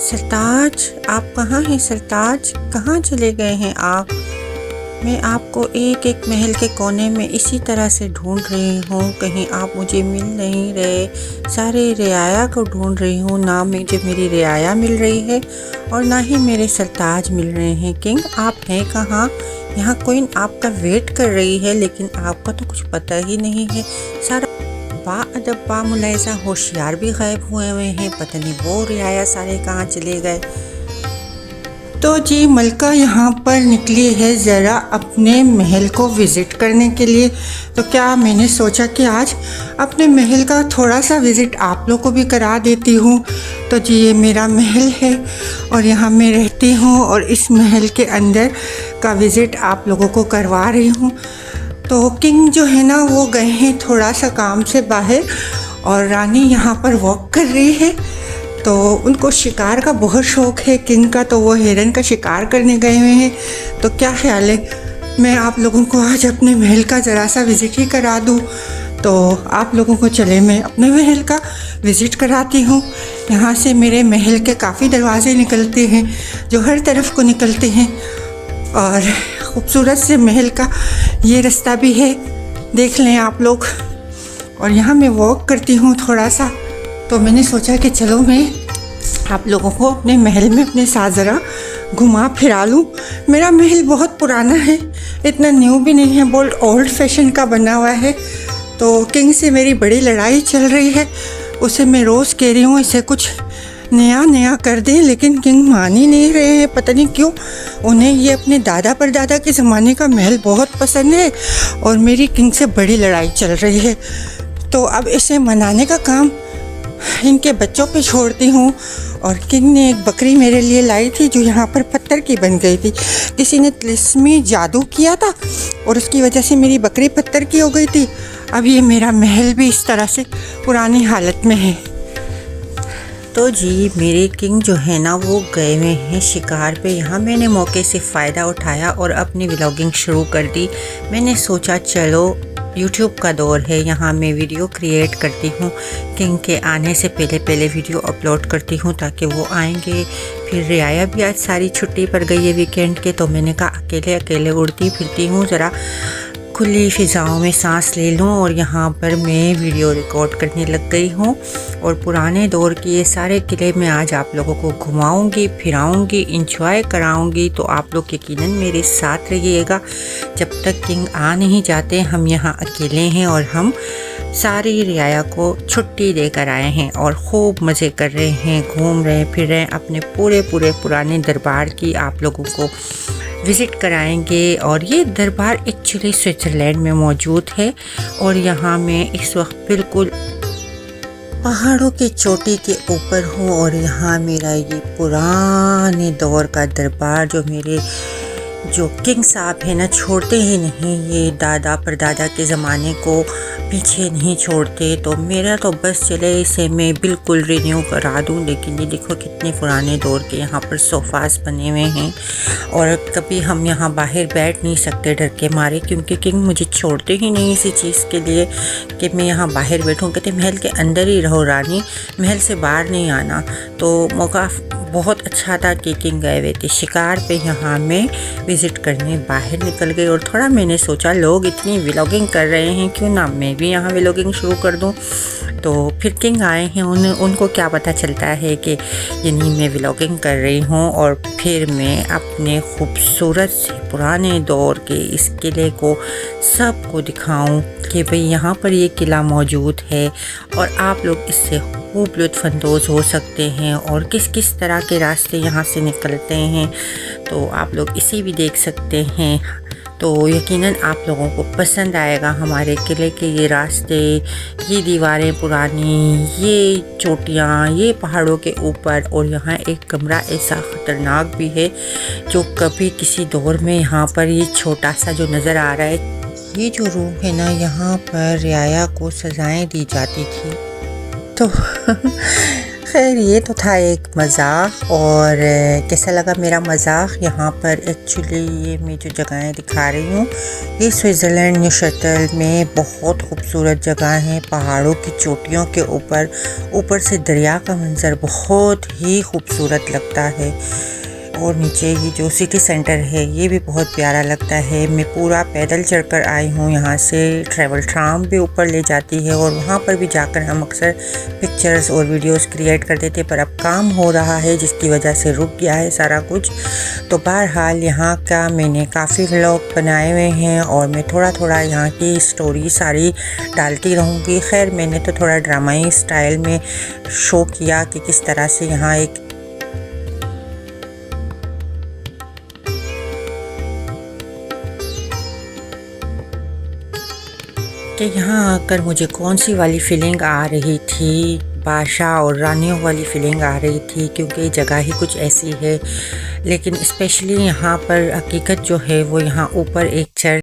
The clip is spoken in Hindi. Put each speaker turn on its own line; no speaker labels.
सरताज, आप कहाँ हैं सरताज? कहाँ चले गए हैं आप? मैं आपको एक एक महल के कोने में इसी तरह से ढूंढ रही हूँ, कहीं आप मुझे मिल नहीं रहे। सारे रियाया को ढूंढ रही हूँ, ना मुझे मेरी रियाया मिल रही है और ना ही मेरे सरताज मिल रहे हैं। किंग, आप हैं कहाँ? यहाँ कोई आपका वेट कर रही है, लेकिन आपका तो कुछ पता ही नहीं है। सारा बाअदब बामुलायजा होशियार भी गायब हुए हैं, पता नहीं वो रियाया सारे कहाँ चले गए। तो जी मलका यहाँ पर निकली है ज़रा अपने महल को विज़िट करने के लिए। तो क्या मैंने सोचा कि आज अपने महल का थोड़ा सा विज़िट आप लोग को भी करा देती हूँ। तो जी ये मेरा महल है और यहाँ मैं रहती हूँ और इस महल के अंदर का विज़िट आप लोगों को करवा रही हूँ। तो किंग जो है ना वो गए हैं थोड़ा सा काम से बाहर और रानी यहाँ पर वॉक कर रही है। तो उनको शिकार का बहुत शौक़ है किंग का, तो वो हिरन का शिकार करने गए हुए हैं। तो क्या ख्याल है मैं आप लोगों को आज अपने महल का ज़रा सा विज़िट ही करा दूँ। तो आप लोगों को चले मैं अपने महल का विज़िट कराती हूँ। यहाँ से मेरे महल के काफ़ी दरवाजे निकलते हैं जो हर तरफ को निकलते हैं और खूबसूरत से महल का ये रास्ता भी है, देख लें आप लोग। और यहाँ मैं वॉक करती हूँ थोड़ा सा, तो मैंने सोचा कि चलो मैं आप लोगों को अपने महल में अपने साथ ज़रा घुमा फिरा लूँ। मेरा महल बहुत पुराना है, इतना न्यू भी नहीं है, बहुत ओल्ड फैशन का बना हुआ है। तो किंग से मेरी बड़ी लड़ाई चल रही है, उसे मैं रोज़ कह रही हूँ इसे कुछ नया नया कर दें, लेकिन किंग मान ही नहीं रहे हैं, पता नहीं क्यों। उन्हें ये अपने दादा परदादा के ज़माने का महल बहुत पसंद है और मेरी किंग से बड़ी लड़ाई चल रही है। तो अब इसे मनाने का काम इनके बच्चों पे छोड़ती हूँ। और किंग ने एक बकरी मेरे लिए लाई थी जो यहाँ पर पत्थर की बन गई थी, किसी ने तिलिस्मी जादू किया था और उसकी वजह से मेरी बकरी पत्थर की हो गई थी। अब ये मेरा महल भी इस तरह से पुरानी हालत में है। तो जी मेरे किंग जो है ना वो गए हुए हैं शिकार पे। यहाँ मैंने मौके से फ़ायदा उठाया और अपनी व्लॉगिंग शुरू कर दी। मैंने सोचा चलो YouTube का दौर है, यहाँ मैं वीडियो क्रिएट करती हूँ, किंग के आने से पहले पहले वीडियो अपलोड करती हूँ ताकि वो आएंगे। फिर रियाया भी आज सारी छुट्टी पड़ गई है वीकेंड के, तो मैंने कहा अकेले अकेले उड़ती फिरती हूँ, ज़रा खुली फ़िज़ाओं में सांस ले लूँ। और यहाँ पर मैं वीडियो रिकॉर्ड करने लग गई हूँ और पुराने दौर के ये सारे किले में आज आप लोगों को घुमाऊँगी, फिराऊँगी, इंजॉय कराऊँगी। तो आप लोग यकीनन मेरे साथ रहिएगा। जब तक किंग आ नहीं जाते हम यहाँ अकेले हैं और हम सारी रियाया को छुट्टी देकर आए हैं और खूब मज़े कर रहे हैं, घूम रहे फिर रहे, अपने पूरे पुराने दरबार की आप लोगों को विज़िट कराएंगे। और ये दरबार एक्चुअली स्विट्ज़रलैंड में मौजूद है और यहाँ मैं इस वक्त बिल्कुल पहाड़ों की चोटी के ऊपर हूँ और यहाँ मेरा ये पुराने दौर का दरबार जो किंग साहब है ना छोड़ते ही नहीं, ये दादा परदादा के ज़माने को पीछे नहीं छोड़ते। तो मेरा तो बस चले इसे मैं बिल्कुल रिन्यू करा दूँ। लेकिन ये देखो कितने पुराने दौर के यहाँ पर सोफ़ास बने हुए हैं और कभी हम यहाँ बाहर बैठ नहीं सकते डर के मारे, क्योंकि किंग मुझे छोड़ते ही नहीं इसी चीज़ के लिए कि मैं यहाँ बाहर बैठूँ। कहते महल के अंदर ही रहो रानी, महल से बाहर नहीं आना। तो मौका बहुत अच्छा था कि किंग गए हुए थे शिकार पे, यहाँ मैं विज़िट करने बाहर निकल गई। और थोड़ा मैंने सोचा लोग इतनी व्लॉगिंग कर रहे हैं, क्यों ना मैं भी यहाँ व्लॉगिंग शुरू कर दूँ। तो फिर किंग आए हैं, उनको क्या पता चलता है कि यानी मैं व्लॉगिंग कर रही हूँ। और फिर मैं अपने खूबसूरत से पुराने दौर के इस किले को सबको दिखाऊं कि भाई यहाँ पर ये किला मौजूद है और आप लोग इससे खूब लुत्फ़अंदोज़ हो सकते हैं और किस किस तरह के रास्ते यहाँ से निकलते हैं, तो आप लोग इसे भी देख सकते हैं। तो यकीनन आप लोगों को पसंद आएगा हमारे किले के ये रास्ते, ये दीवारें पुरानी, ये चोटियाँ, ये पहाड़ों के ऊपर। और यहाँ एक कमरा ऐसा ख़तरनाक भी है जो कभी किसी दौर में यहाँ पर ये छोटा सा जो नज़र आ रहा है, ये जो रूम है ना यहाँ पर रियाया को सज़ाएं दी जाती थी। तो खैर ये तो था एक मज़ाक। और कैसा लगा मेरा मज़ाक। यहाँ पर एक्चुअली ये मैं जो जगहें दिखा रही हूँ ये स्विट्ज़रलैंड न्यूचैटल में बहुत खूबसूरत जगह है। पहाड़ों की चोटियों के ऊपर से दरिया का मंज़र बहुत ही खूबसूरत लगता है। और नीचे ये जो सिटी सेंटर है ये भी बहुत प्यारा लगता है। मैं पूरा पैदल चढ़कर आई हूँ। यहाँ से ट्रैवल ट्राम भी ऊपर ले जाती है और वहाँ पर भी जाकर हम अक्सर पिक्चर्स और वीडियोस क्रिएट करते थे, पर अब काम हो रहा है जिसकी वजह से रुक गया है सारा कुछ। तो बहरहाल यहाँ का मैंने काफ़ी व्लॉग बनाए हुए हैं और मैं थोड़ा थोड़ा यहाँ की स्टोरी सारी डालती रहूँगी। खैर मैंने तो थोड़ा ड्रामाई स्टाइल में शो किया कि किस तरह से यहाँ एक कि यहाँ आकर मुझे कौन सी वाली फीलिंग आ रही थी, बादशाह और रानियों वाली फीलिंग आ रही थी, क्योंकि जगह ही कुछ ऐसी है। लेकिन स्पेशली यहाँ पर हकीकत जो है वो यहाँ ऊपर एक चर्च